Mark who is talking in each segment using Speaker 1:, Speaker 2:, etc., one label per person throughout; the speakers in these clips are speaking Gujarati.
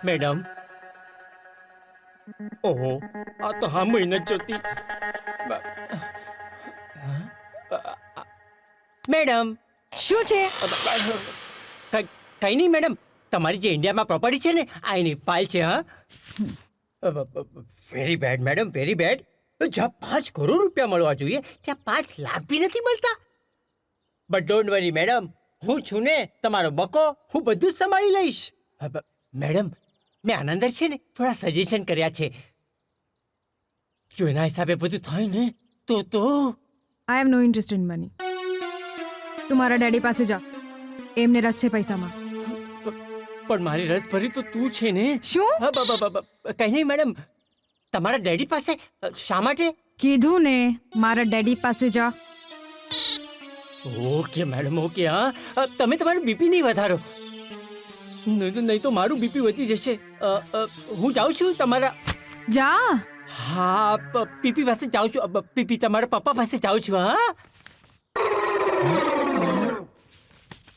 Speaker 1: મેડમ, ઓહો, આ તો સાંભળી ન જોતી. મેડમ,
Speaker 2: શું છે?
Speaker 1: કઈ નહીં મેડમ, તમારી જે ઇન્ડિયામાં પ્રોપર્ટી છે ને આ એની ફાઇલ છે. હા, very bad madam, very bad. જ્યાં 5 કરોડ રૂપિયા મળવા જોઈએ ત્યાં 5 લાખ બી નથી મળતા. બટ ડોન્ટ વરી મેડમ, હું છું ને તમારો બકો, હું બધું જ સંભાળી લઈશ. મેડમ, મેં આનંદર છે ને થોડા સજેશન કર્યા છે. જો એના હિસાબે બધું થાય ને તો
Speaker 2: I have no interest in money. તું મારા ડેડી પાસે જા, એમને રસ છે પૈસામાં.
Speaker 1: પણ મારી રસ ભરી તો તું છે ને.
Speaker 2: શું?
Speaker 1: કઈ નહીં મેડમ, તમારા ડેડી પાસે શા માટે?
Speaker 2: કીધું ને મારા ડેડી પાસે જા.
Speaker 1: Okay madam, okay. હા, તમે તમારું બીપી નહીં વધારો, નહીં તો મારું બીપી વધી જશે. હું જાઉં છું તમારા.
Speaker 2: જા.
Speaker 1: હા, પીપી પાસે જાઉં છું. પીપી તમારા પપ્પા પાસે જાઉં છું. હા,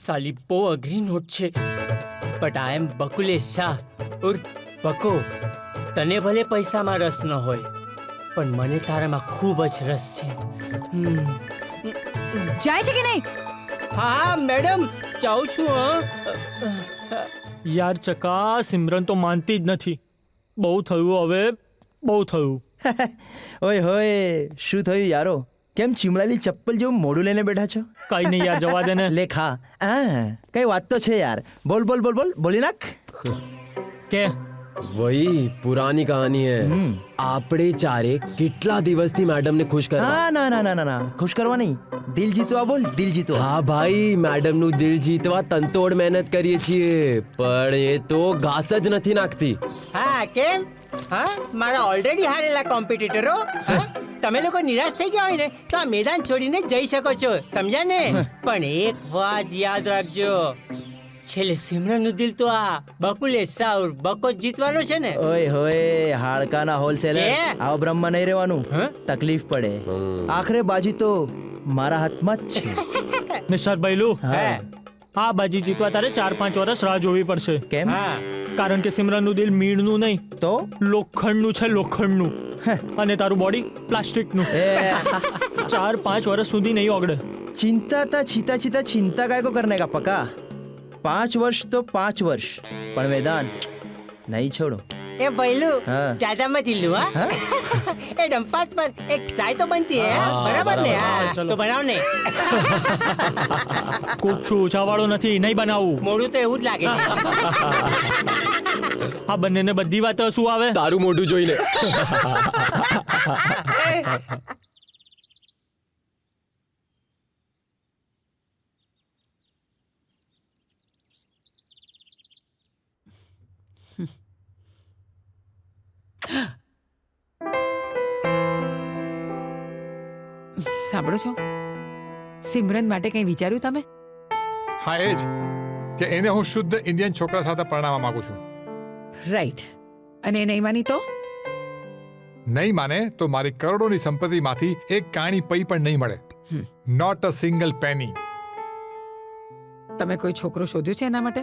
Speaker 1: સાલી બહુ અઘરી નોટ છે. બટ આઈ એમ બકુલેશ શાહ ઉર્ફ બકો. તને ભલે પૈસામાં રસ ન હોય, પણ મને તારામાં ખૂબ જ રસ છે.
Speaker 2: જાય છે કે નહીં?
Speaker 1: હા મેડમ, જાઉં છું.
Speaker 3: યાર ચકા, સિમરન તો માનતી જ નથી. બહુ થયું હવે, બહુ થયું.
Speaker 4: ઓય હોય, શું થયું યારો? કેમ ચીમડાલી ચપ્પલ જેવું મોઢું લઈને બેઠા છો?
Speaker 3: કઈ નહીં યાર, જવા દે ને.
Speaker 4: લેખા, હા, કઈ વાત તો છે યાર. બોલ બોલ બોલ બોલ, બોલી નાખ.
Speaker 3: કે
Speaker 5: વહી પુરાની કહાની હે. આપણે ચારે કેટલા દિવસથી મેડમને ખુશ કરવા.
Speaker 4: હા, ના ના ના ના ના, ખુશ કરવા નહીં, દિલ જીતવા. બોલ, દિલ જીતવા.
Speaker 5: હા ભાઈ, મેડમનું દિલ જીતવા તનતોડ મહેનત કરીએ છીએ, પણ એ તો ઘાસ જ નથી નાખતી.
Speaker 1: હા, કેમ? હા, મારા ઓલરેડી હારેલા કોમ્પિટિટરો. તમે લોકો નિરાશ થઈ ગયા હોય ને તો આ મેદાન છોડીને જઈ શકો છો, સમજ્યા ને? પણ એક વાત યાદ રાખજો, છેલ્લે સિમરનનું દિલ તો આ બકુલેશ શાહ ઉર્ફ બકો જ જીતવાનો છે ને.
Speaker 4: ઓય હોય, હાડકાના હોલસેલર,
Speaker 1: કે?
Speaker 4: આવો બ્રહ્મમાં નહીં રહેવાનું.
Speaker 1: હા?
Speaker 4: તકલીફ પડે. આખરે બાજી તો મારા હાથમાં જ છે.
Speaker 3: મિસ્ટર બૈલુ,
Speaker 1: હા.
Speaker 3: આ બાજી જીતવા તારે 4-5 વર્ષ રાહ જોવી પડશે.
Speaker 4: કેમ?
Speaker 1: હા,
Speaker 3: કારણ કે સિમરનનું દિલ મીણનું નહીં,
Speaker 4: તો
Speaker 3: લોખંડનું છે, લોખંડનું. અને તારું બોડી પ્લાસ્ટિકનું.
Speaker 4: એ
Speaker 3: 4-5 વર્ષ સુધી નહીં ઓગળે.
Speaker 4: चिंता था छीता छीता चिंता काय को करने का पका. 5 वर्ष तो 5 वर्ष, पर मैदान नहीं छोड़ो.
Speaker 1: એ ભૈલું,
Speaker 4: હા.
Speaker 1: જ્યાદા મત હિલ્લુ. હા,
Speaker 4: हाँ?
Speaker 1: એ ડંપાત પર એક ચાય તો બનતી હે.
Speaker 5: હા,
Speaker 1: બરાબર ને?
Speaker 3: હા,
Speaker 1: હા,
Speaker 3: ચલો.
Speaker 1: તો બનાવ ને.
Speaker 3: કૂક છું, ચાવાળો નથી, નહીં બનાવું.
Speaker 1: મોડું તો એવું જ લાગે છે.
Speaker 3: આ બંનેને બધી વાતો શું આવે?
Speaker 5: તારું મોઢું જોઈને.
Speaker 6: સાંભળો છો, સિમરન માટે કંઈ વિચાર્યું તમે?
Speaker 7: હા, એ જ કે એને હું શુદ્ધ ઇન્ડિયન છોકરા સાથે પરણાવવા માંગુ છું.
Speaker 6: રાઈટ. અને એ નહીં માની તો?
Speaker 7: નહીં માને તો મારી કરોડોની સંપત્તિમાંથી એક કાણી પૈ પણ નહીં મળે. Not a single penny.
Speaker 6: તમે કોઈ છોકરો શોધ્યો છે એના માટે?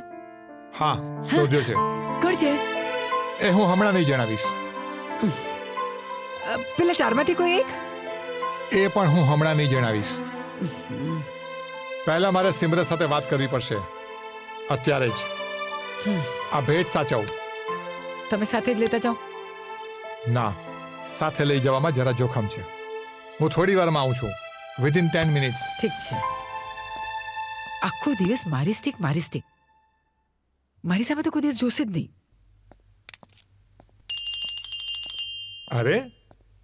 Speaker 7: હા, શોધ્યો છે.
Speaker 6: કોણ છે?
Speaker 7: એ હું હમણાં નહીં જણાવીશ.
Speaker 6: પેલા 4માંથી કોઈ એક?
Speaker 7: એ પણ હું હમણાં નહીં જણાવીશ. પહેલા મારે સિમરન સાથે વાત કરવી પડશે, અત્યારે જ. આ ભેટ સાચવ.
Speaker 6: તમે સાથે જ લેતા જાઓ.
Speaker 7: ના, સાથે લઈ જવામાં જરા જોખમ છે. હું થોડી વારમાં આવું છું, વિધિન 10 મિનિટ્સ.
Speaker 6: ઠીક છે. આખો દિવસ મારી સ્ટીક, મારી સ્ટીક. મારી સામે તો કોઈ દિવસ જોશે જ નહીં.
Speaker 7: અરે,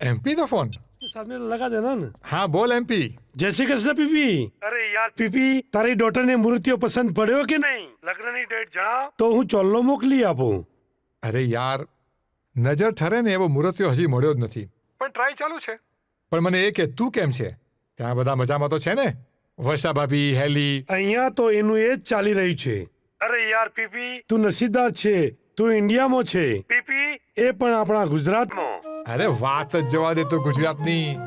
Speaker 7: એમપી નો ફોન.
Speaker 8: सामने लगा देना ना.
Speaker 7: હા, બોલ એમપી.
Speaker 8: जय श्री कृष्ण पीपी. अरे यार पीपी, तारी डॉटर ने मूर्तियों पसंद પડ્યો કે નહીં? લગ્નની ડેટ જણાવ તો હું ચોલ્લો મોકલી આપું.
Speaker 7: અરે યાર, નજર ઠરે ને એવો મૂર્તિઓ હજી મળ્યો જ નથી, પણ ટ્રાય ચાલુ છે. પણ મને એ કે તું કેમ છે? ત્યાં બધા મજામાં તો છે ને? વર્ષા ભાભી, હેલી?
Speaker 8: અહીંયા તો એનું એ જ ચાલી રહ્યું છે. અરે યાર પીપી, તું નસીબદાર છે, તું ઇન્ડિયામાં છે પીપી, એ પણ આપણા ગુજરાતમાં.
Speaker 7: અરે વાત જ જવા દે તો ગુજરાતની.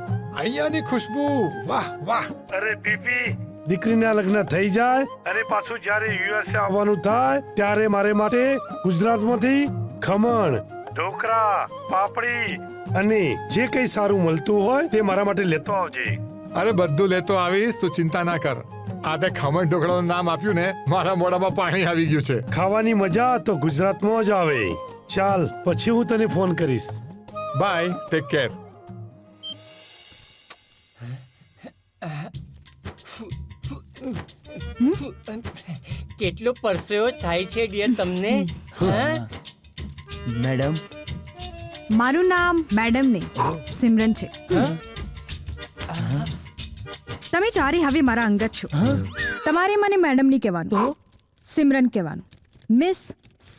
Speaker 7: અહીંયાની ખુશ્બુ, વાહ વાહ.
Speaker 8: અરે પીપી, દીકરીના લગ્ન થઈ જાય અને પાછું જ્યારે યુએસએ આવવાનું થાય ત્યારે મારે માટે ગુજરાતમાંથી ખમણ ઢોકળા પાપડી અને જે કઈ સારું મળતું હોય તે મારા માટે લેતો આવજે.
Speaker 7: અરે બધું લેતો આવીશ, તું ચિંતા ના કર. આ તે ખમણ ઢોકળાનું નામ આપ્યું ને, મારા મોઢામાં પાણી આવી ગયું છે.
Speaker 8: ખાવાની મજા તો ગુજરાતમાં જ આવે. ચાલ પછી હું તને ફોન કરીશ.
Speaker 7: Bye, take care.
Speaker 1: કેટલો પરસેવો થાય છે ડિયર તમને? હા?
Speaker 4: મેડમ
Speaker 2: મારું નામ મેડમ નહીં સિમરન છે. તમે ચારે હવે મારા અંગત છો. તમારે મને મેડમ નહીં કહેવાનું, સિમરન કહેવાનું. મિસ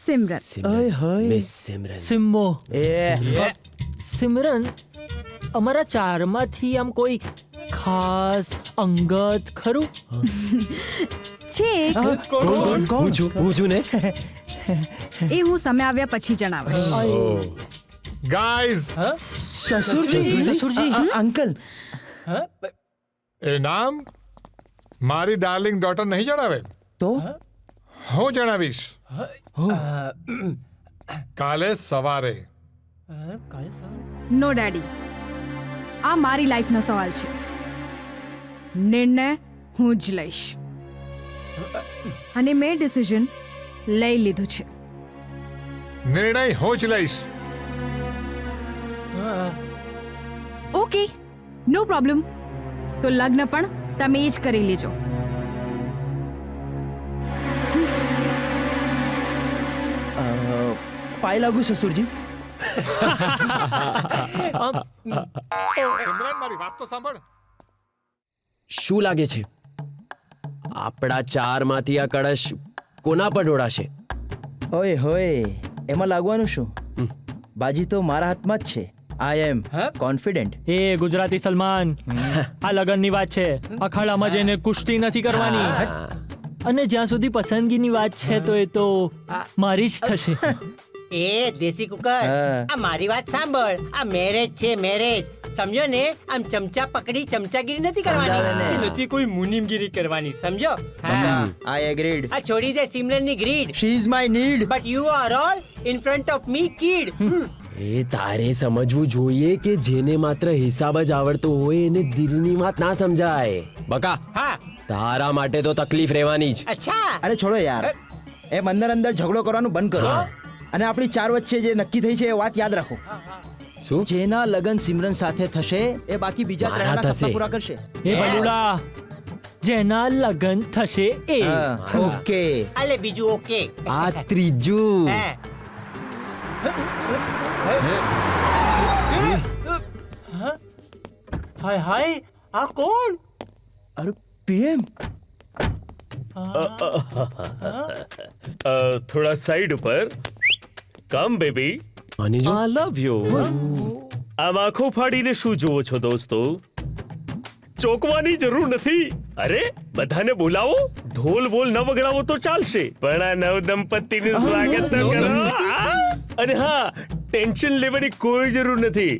Speaker 2: સિમરન.
Speaker 4: ઓય હોય
Speaker 5: મિસ સિમરન.
Speaker 3: સિમ્બો
Speaker 4: એ
Speaker 3: સિમરન, અમારા ચારમાંથી આમ કોઈ ખાસ અંગત ખરું?
Speaker 2: છે એક.
Speaker 5: હું છું ને.
Speaker 2: એ હું સમય આવ્યા પછી જણાવીશ.
Speaker 7: ગાઈઝ,
Speaker 4: સસુરજી અંકલ
Speaker 1: હા?
Speaker 7: એ નામ મારી ડાર્લિંગ ડોટર નહીં જણાવે,
Speaker 4: તો
Speaker 7: હું જણાવીશ કાલે સવારે.
Speaker 1: કાલે સવારે?
Speaker 2: નો ડેડી, આ મારી લાઈફનો સવાલ છે. નિર્ણય હું જ લઈશ અને મેં ડિસિઝન લઈ લીધું છે.
Speaker 7: નિર્ણય હું જ લઈશ.
Speaker 2: ઓકે, નો પ્રોબ્લેમ. તો લગ્ન પણ તમે જ કરી લેજો.
Speaker 4: પાય લાગુ સસુરજી.
Speaker 7: સિમરન, મારી વાત તો સાંભળ.
Speaker 5: શું લાગે છે, આપણા ચારમાંથી આ કળશ કોના પર ઢોળાશે?
Speaker 4: ઓય હોય, એમાં લાગવાનું શું? બાજી તો મારા હાથમાં જ છે. આઈ એમ કોન્ફિડન્ટ.
Speaker 3: એ ગુજરાતી સલમાન, આ લગનની વાત છે. અખાડામાં જઈને કુસ્તી નથી કરવાની. અને જ્યાં સુધી પસંદગીની વાત છે તો એ તો મારી જ થશે.
Speaker 1: એ દેશી કુકર,
Speaker 4: હા.
Speaker 1: આ મારી વાત સાંભળ. આ મેરેજ છે, મેરેજ. સમજો ને? આમ ચમચા પકડી ચમચાગીરી નથી
Speaker 4: સમજાવે ને.
Speaker 1: કરવાની, નથી કોઈ મુનિમગીરી કરવાની. સમજો? હા.
Speaker 4: I agreed.
Speaker 1: આ છોડી દે સિમરનની greed.
Speaker 4: She is my need.
Speaker 1: But you are all in front of me kid.
Speaker 5: એ તારે સમજવું જોઈએ કે જેને માત્ર હિસાબ જ આવડતો હોય એને દિલની વાત ના સમજાય. બકા,
Speaker 1: હા.
Speaker 5: તારા માટે તો તકલીફ રહેવાની જ.
Speaker 1: અચ્છા.
Speaker 4: અરે છોડો યાર, એમ અંદર અંદર ઝઘડો કરવાનું બંધ કરો અને આપણી ચાર વચ્ચે જે નક્કી થઈ છે એ વાત યાદ રાખો.
Speaker 5: શું?
Speaker 4: જેના લગન સિમરન સાથે થશે એ બાકી બીજા
Speaker 5: મારા
Speaker 4: ત્રણના
Speaker 5: થશે.
Speaker 4: સપના પૂરા કરશે.
Speaker 3: એ ભલુડા, જેના લગન થશે એ.
Speaker 4: ઓકે.
Speaker 1: આલે બીજું ઓકે.
Speaker 5: આ ત્રીજું.
Speaker 1: હા. હાય હાય, આ કોણ?
Speaker 4: અરે પીએમ.
Speaker 9: થોડા સાઈડ ઉપર. કમ બેબી,
Speaker 5: આની જો.
Speaker 9: આઈ લવ યુ. આમ આંખો ફાડીને શું જુઓ છો દોસ્તો? ચોકવાની જરૂર નથી. અરે બધાને બોલાવો, ઢોલ બોલ ન વગાડો તો ચાલશે, પણ આ નવ દંપતીનું સ્વાગત તો કરો. અને હા, ટેન્શન લેવાની કોઈ જરૂર નથી.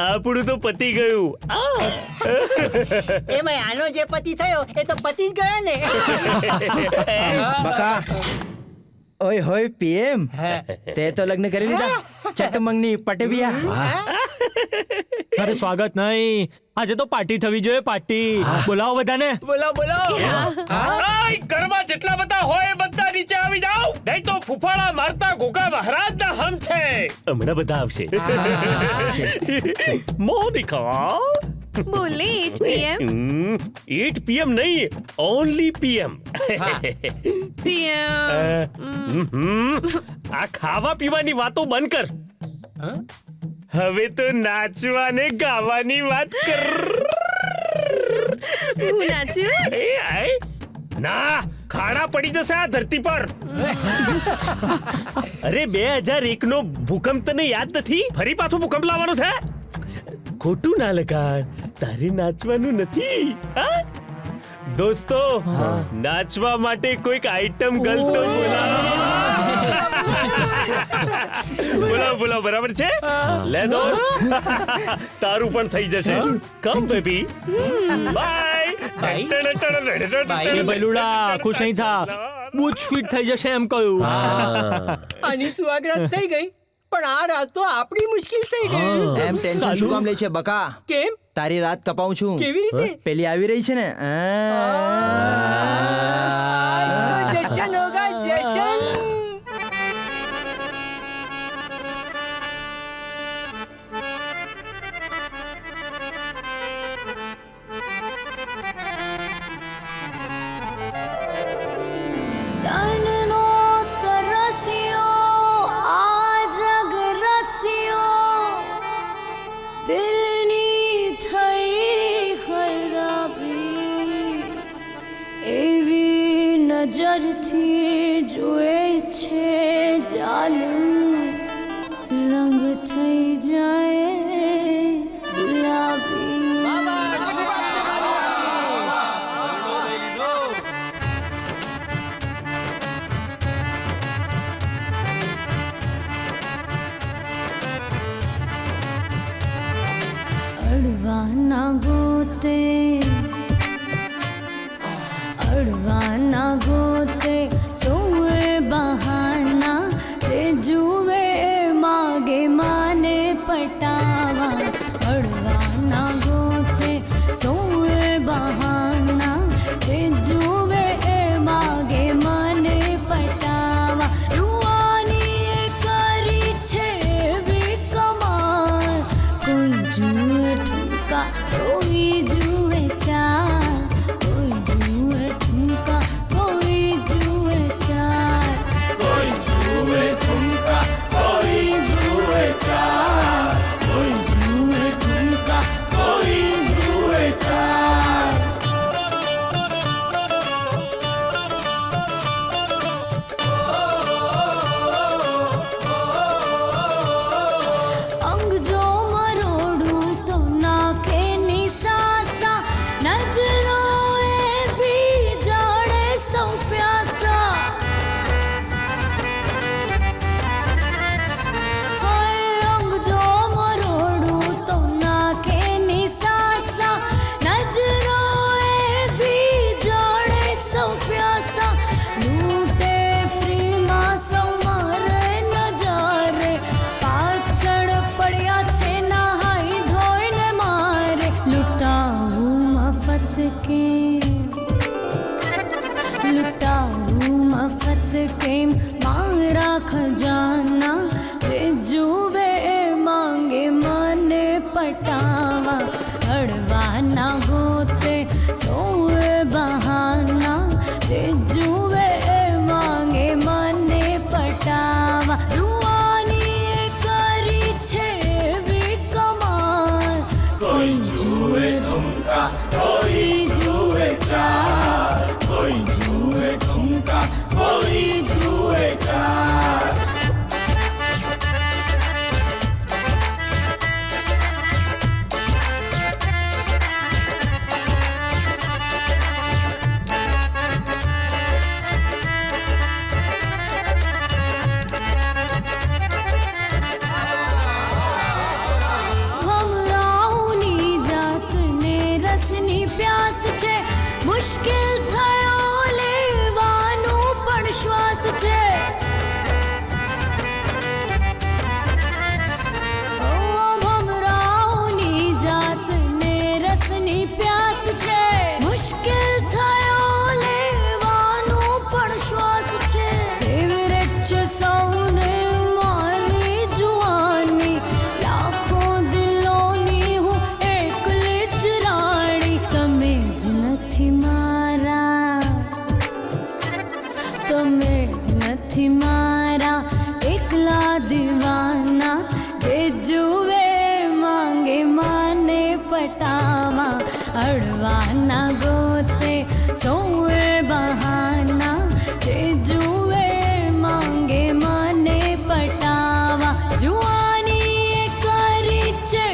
Speaker 9: આપણું તો પતી ગયું.
Speaker 1: એમાં આનો જે પતિ થયો એ તો પતિ જ ગયો ને.
Speaker 4: બકા. ઓય હોય પીએમ,
Speaker 1: હા.
Speaker 4: તે તો લગ્ન કરી લીધા. ચટમંગની પટેબિયા.
Speaker 3: અરે સ્વાગત નહીં, આજે તો પાર્ટી થવી જોઈએ. પાર્ટી બોલાવો બધાને.
Speaker 1: બોલો બોલો.
Speaker 9: આય, ઘરમાં જેટલા બધા હોય એ બધા નીચે આવી જાઓ, નહીં તો ફૂફાડા મારતા ગોગા મહારાજના હમ છે. હમણાં બધા આવશે. મોનિકા,
Speaker 2: બોલે 8 PM.
Speaker 9: 8 PM નહીં, ઓનલી PM. આ ખાવા પીવાની વાતો બંધ કર. હવે તો નાચવા ને ગાવાની વાત કર.
Speaker 2: હું નાચું?
Speaker 9: એ આય, ના, ખાડા પડી જશે આ ધરતી પર. અરે 2001 નો ભૂકંપ તને યાદ નથી? ફરી પાછો ભૂકંપ લાવવાનો છે? ખોટું ના લગાડ, તારે નાચવાનું નથી. હા દોસ્તો, નાચવા માટે કોઈક આઈટમ ગર્લ તો બોલાવો. બોલાવો, બરાબર છે? લે દોસ્ત, તારું પણ થઈ જશે. કમ બેબી. બાય.
Speaker 3: એ બૈલુડા ખુશ નહીં થા બૂચ ફિટ થઈ જશે એમ કહ્યું
Speaker 1: આની સુહાગરાત થઈ ગઈ પણ આ રાત તો આપણી મુશ્કેલ થઈ ગઈ.
Speaker 4: એમ ટેન્શન શું કામ લે છે બકા?
Speaker 1: કેમ?
Speaker 4: તારી રાત કપાઉં છું.
Speaker 1: કેવી રીતે?
Speaker 4: પેલી આવી રહી છે ને
Speaker 1: आज तो जश्न होगा जश्न.
Speaker 10: તનનો તરસ્યો આ જગ રસ્યો દિલની થઈ ખરાબી એવી નજરથી જોએ છે જાલું રંગ થઈ જાય ગુલાબી. અડવાના ગોતે સોએ બહાના તે જુએ માગે માને પટાવા. અડવાના ગોતે સોએ બહાના તે જુએ માગે માને પટાવા. જુવાની કરી છે વિકમાલ કોઈ જુએ ઠુમકા કોઈ જુએ ચાલ કોઈ જુએ ઠુમકા કોઈ જુએ ચાલ કોઈ જુએ ઠુમકા કોઈ જુએ ચાલ કોઈ જુએ ઠુમકા કોઈ જુએ ચાલ. અંગ જો મરોડું તો નાખે નિસાસા નજરો એવી જાડે સૌ પ્યાસા. હાય અંગ જો મરોડું તો નાખે નિસાસા નજરો એવી જાડે સૌ પ્યાસા. લૂટે ફ્રીમાં સૌ મારે નજારે પાછળ પડ્યા છે નહાઈ ધોઈને મારે. લૂંટાવું મફત કેમ મારા ખજાના તે જુએ માંગે મને પટાવા. હળવાના ગોતે સોએ બહાના તે જુએ માંગે મને પટાવા. જુવાની કરી છે વિકમાલ કોઈ જુએ ઠુમકા કોઈ જુએ ચાલ કોઈ જુએ ઠુમકા કોઈ જુએ ચાલ. ભમરાઓની જાતને રસની પ્યાસ છે મુશ્કેલ થયો લેવાનું પણ શ્વાસ છે. ઓ ભમરાઓની જાતને રસની પ્યાસ છે મુશ્કેલ થયો લેવાનું પણ શ્વાસ છે. ફેવરેટ છે સૌને મારી જુવાની લાખો દિલોની હું એકલી જ રાણી. તમે જ નથી મારા તમે જ નથી મારા એકલા દીવાના જે જુએ માંગે માને પટાવા. અડવાના ગોતે સોએ બહાના તે જુએ માંગે મને પટાવા. જુવાની કરી છે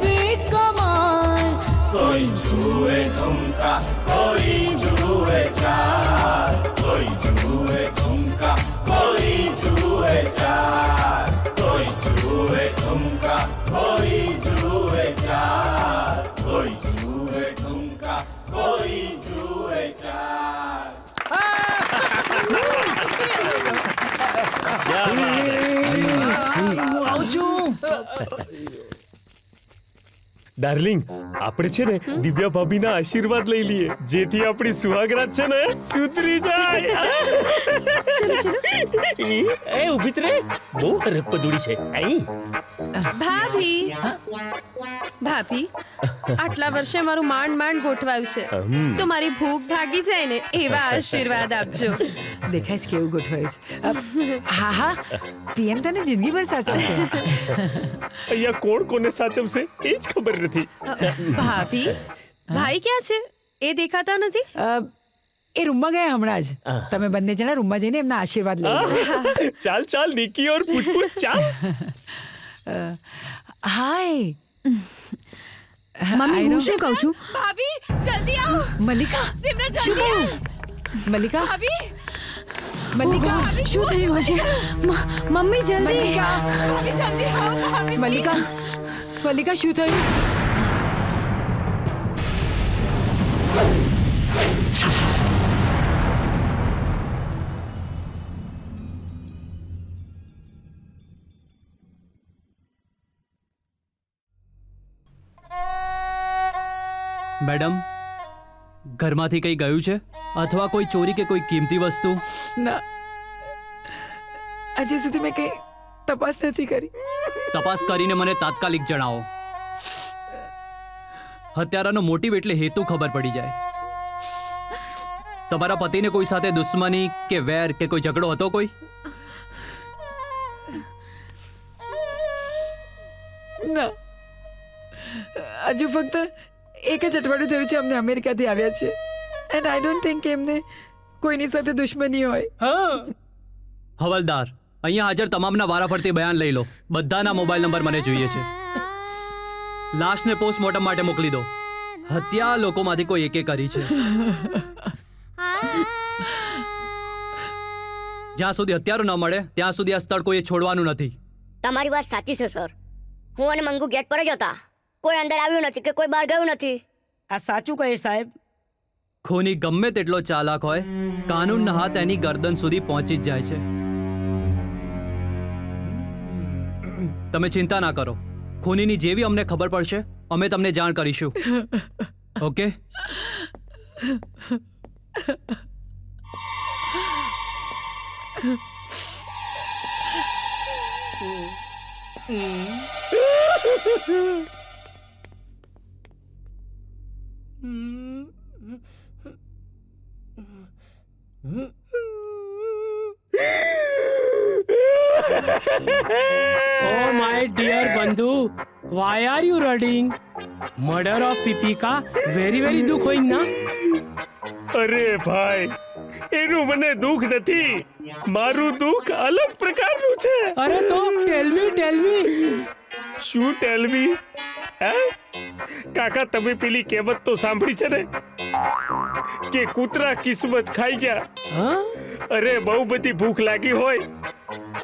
Speaker 10: વિકમાલ કોઈ જુએ ઠુમકા કોઈ જુએ ચાલ કોઈ જુએ ઠુમકા કોઈ જુએ ચાલ કોઈ જુએ ઠુમકા કોઈ જુએ ચાલ કોઈ જુએ ઠુમકા કોઈ
Speaker 9: ડાર્લિંગ આપણે છે ને દિવ્યા ભાભીના આશીર્વાદ લઈ લઈએ જેથી આપણી સુહાગરાત છે ને સુધરી જાય એ ઊભી રે બહુ હરક પદુડી છે આઈ
Speaker 11: ભાભી ભાભી આટલા વર્ષે મારું માંડ ગોઠવાયું છે તો મારી ભૂખ ભાગી જાય ને એવા આશીર્વાદ આપજો.
Speaker 6: દેખાય છે કેવું ગોઠવાયું છે. હા હા પીએમ તને જિંદગીભર સાચવશે.
Speaker 9: અહીંયા કોણ કોને સાચવશે એ જ ખબર નથી.
Speaker 11: ભાભી ભાઈ ક્યાં છે એ દેખાતા નથી.
Speaker 6: એ રૂમમાં ગયા હમણાં જ. તમે બંને જણા રૂમમાં જઈને એમના આશીર્વાદ લઈ લો.
Speaker 9: ચાલ ચાલ નિકી ઓર પૂછ ચાલ.
Speaker 6: હાય
Speaker 2: મમ્મી હું શું કહું છું?
Speaker 11: ભાભી જલ્દી આવો.
Speaker 6: મલ્લિકા
Speaker 11: સિમરન જલ્દી આવો.
Speaker 6: મલ્લિકા
Speaker 11: ભાભી
Speaker 6: મલ્લિકા
Speaker 2: શું થયું હશે? મમ્મી જલ્દી.
Speaker 11: ભાભી જલ્દી આવો. ભાભી
Speaker 6: મલ્લિકા મલ્લિકા શું થયું?
Speaker 12: મેડમ ઘરમાંથી કંઈ ગયું છે અથવા કોઈ ચોરી કે કોઈ કિંમતી વસ્તુ?
Speaker 6: ના હજી સુધી મેં કઈ તપાસ નથી કરી.
Speaker 12: તપાસ કરીને મને તાત્કાલિક જણાવો. હત્યારાનો મોટિવ એટલે હેતુ ખબર પડી જાય. તમારા પતિને કોઈ સાથે દુશ્મની કે વેર કે કોઈ ઝઘડો હતો કોઈ?
Speaker 6: ના હજુ ફક્ત એક જ અઠવાડિયું થયું છે અમને અમેરિકાથી આવ્યા છે એન્ડ આઈ ડોન્ટ થિંક એમને કોઈની સાથે દુશ્મની હોય.
Speaker 12: હવલદાર અહીંયા હાજર તમામના વારાફરતી બયાન લઈ લો. બધાના મોબાઈલ નંબર મને જોઈએ છે. લાશને પોસ્ટમોર્ટમ માટે મોકલી દો. હત્યા લોકોમાંથી કોઈ એકે કરી છે. જ્યાં સુધી હત્યારો ન મળે ત્યાં સુધી આ સ્થળ કોઈએ છોડવાનું નથી.
Speaker 13: તમારી વાત સાચી છે સર. હું અને મંગુ ગેટ પર જ હતા. કોઈ અંદર આવ્યું નથી કે કોઈ બહાર ગયું નથી.
Speaker 1: આ સાચું કહે સાહેબ.
Speaker 12: ખૂની ગમે તેટલો ચાલાક હોય કાનૂનના હાથ એની ગરદન સુધી પહોંચી જ જાય છે. તમે ચિંતા ના કરો. ખૂનીની જેવી અમને ખબર પડશે અમે તમને જાણ કરીશું. Okay?
Speaker 3: Oh my dear Bandhu, why are you running? Murder of Pipika, very dukh hoing na?
Speaker 9: અરે ભાઈ એનું મને દુઃખ નથી. મારું દુઃખ અલગ પ્રકારનું છે.
Speaker 3: અરે તો tell me.
Speaker 9: શું ટેલ મી? કાકા તમે પેલી કહેવત તો સાંભળી છે ને કે કૂતરા કિસ્મત ખાઈ ગયા. અરે બહુ બધી ભૂખ લાગી હોય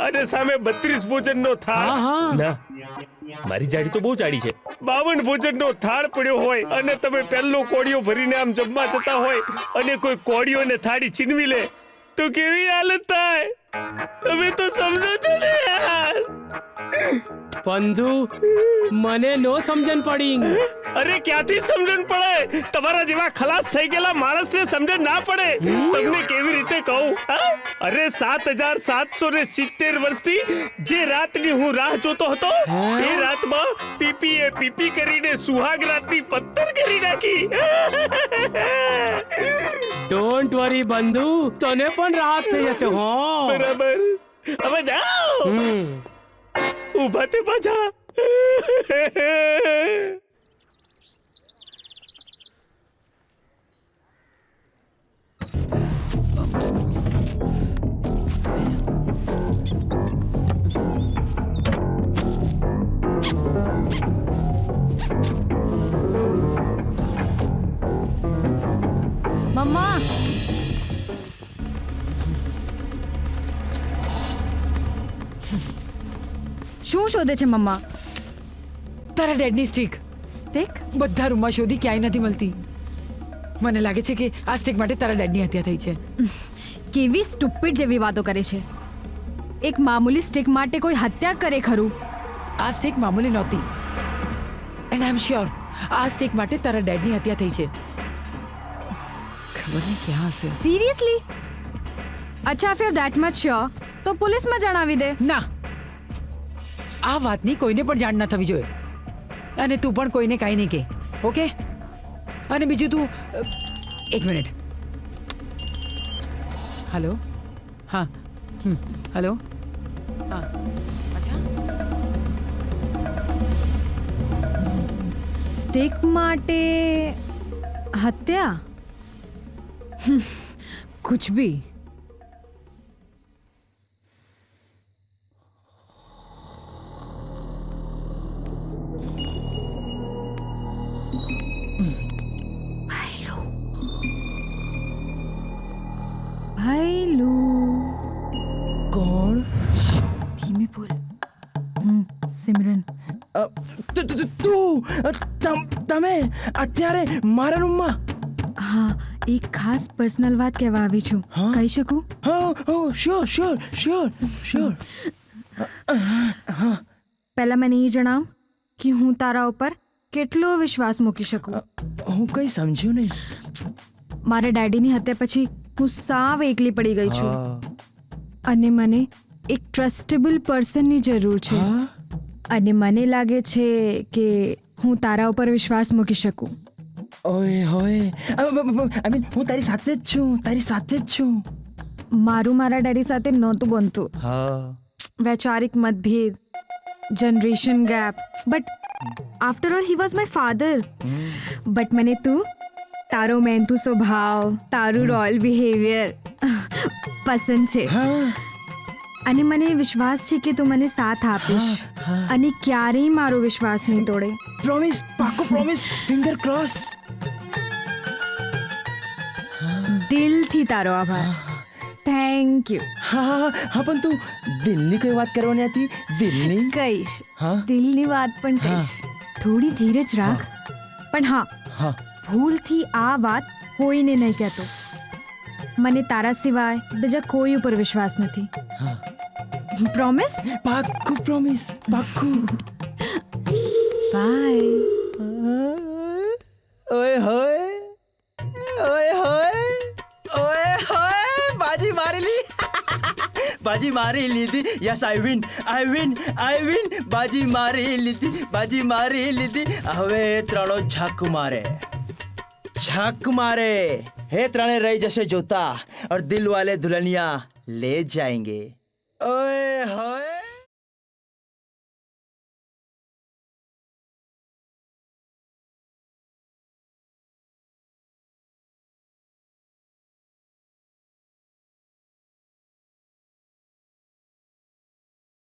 Speaker 9: અને સામે 32 ભોજનનો થાળ. ના મારી જાડી તો બહુ જાડી છે. 52 ભોજનનો થાળ પડ્યો હોય અને તમે પહેલો કોળિયો ભરીને આમ જમવા જતા હોય અને કોઈ કોળિયોને થાળી છીનવી લે તો કેવી હાલત થાય? તમે તો સમજો છો ને યાર.
Speaker 3: બંધુ મને નો સમજણ પડી.
Speaker 9: અરે ક્યાંથી સમજણ પડે? તમારા જેવા ખલાસ થઈ ગયેલા માણસને સમજણ ના પડે. તમને કેવી રીતે કહું? અરે 7770 વર્ષથી જે રાતની હું રાહ જોતો હતો એ રાતમાં પીપીએ પીપી કરીને સુહાગ રાતની પત્તર કરી નાખી.
Speaker 3: ડોન્ટ વરી બંધુ, તને પણ રાત થઈ જશે. હો
Speaker 9: બરાબર. હવે જાઓ ઉભા તે પાછા.
Speaker 2: મમ્મા શું શોધે છે મમ્મા?
Speaker 6: તારા ડેડની સ્ટિક.
Speaker 2: સ્ટિક?
Speaker 6: બધા રૂમમાં શોધી ક્યાંય નથી મળતી. મને લાગે છે કે આ સ્ટિક માટે તારા ડેડની હત્યા થઈ છે.
Speaker 2: કેવી સ્ટુપિડ જેવી વાતો કરે છે. એક મામૂલી સ્ટિક માટે કોઈ હત્યા કરે ખરું?
Speaker 6: આ સ્ટિક મામૂલી નહોતી એન્ડ આઈ એમ શ્યોર આ સ્ટેક માટે તારા ડેડની હત્યા થઈ છે. ખબર નહીં ક્યાં હશે.
Speaker 2: સિરિયસલી? અચ્છા, ફિર ધેટ મચ શ્યોર તો પોલીસમાં જણાવી દે.
Speaker 6: ના, આ વાતની કોઈને પણ જાણ ના થવી જોઈએ. અને તું પણ કોઈને કાંઈ નહીં કહે, ઓકે? અને બીજું તું એક મિનિટ. હેલો. હા. હેલો. હા. અચ્છા.
Speaker 2: સ્ટેક માટે હત્યા? कुछ भी. भाईलू
Speaker 4: કોણ?
Speaker 2: धीमे बोल. सिमरन.
Speaker 4: તમે અત્યારે મારા રૂમમાં?
Speaker 2: હા, એક ખાસ પર્સનલ વાત કહેવા આવી છું. કહી શકું?
Speaker 4: હા, શ્યોર શ્યોર શ્યોર શ્યોર.
Speaker 2: પહેલા મને એ જણાવ કે હું તારા ઉપર કેટલો વિશ્વાસ મૂકી શકું.
Speaker 4: હું કઈ સમજ્યું નહીં.
Speaker 2: મારા ડેડીની હત્યા પછી હું સાવ એકલી પડી ગઈ છું અને મને એક ટ્રસ્ટેબલ પર્સનની જરૂર છે. અને મને લાગે છે કે હું તારા ઉપર વિશ્વાસ મૂકી શકું.
Speaker 4: ઓય હોય, આઈ મીન હું તારી સાથે જ છું, તારી સાથે જ છું.
Speaker 2: મારું મારા ડેડી સાથે નહોતું બનતું. વૈચારિક મતભેદ, generation gap, but after all he was my father. But મને તું, તારો મહેનતુ સ્વભાવ, તારું રોયલ બિહેવિયર પસંદ છે. અને મને વિશ્વાસ છે કે તું મને સાથ આપીશ અને ક્યારેય મારો વિશ્વાસ નહીં તોડે.
Speaker 4: પ્રોમિસ, પાક્કું પ્રોમિસ, ફિંગર ક્રોસ.
Speaker 2: દિલથી તારો આભાર. Thank you.
Speaker 4: હા, પણ તું દિલની કોઈ વાત કરવાની હતી? દિલની
Speaker 2: કહીશ, દિલની વાત પણ કહીશ. થોડી ધીરજ રાખ. પણ હા, ભૂલથી આ વાત કોઈને નહીં કહેતો. મને તારા સિવાય બીજા કોઈ ઉપર વિશ્વાસ નથી. પ્રોમિસ?
Speaker 4: પાક્કું પ્રોમિસ, પાક્કું.
Speaker 2: બાય.
Speaker 4: ઓય હોય, ઓય હોય, ઓય હોય, બાજી મારી લી. બાજી મારી લીધી. યસ, આઈ વિન, આઈ વિન, આઈ વિન. બાજી મારી લીધી, બાજી મારી લીધી. હવે ત્રણો ઝાક મારે, ઝાક મારે. હે ત્રણે રહી જશે જોતા, और दिल वाले दुल्हनिया ले जाएंगे. ओए होए.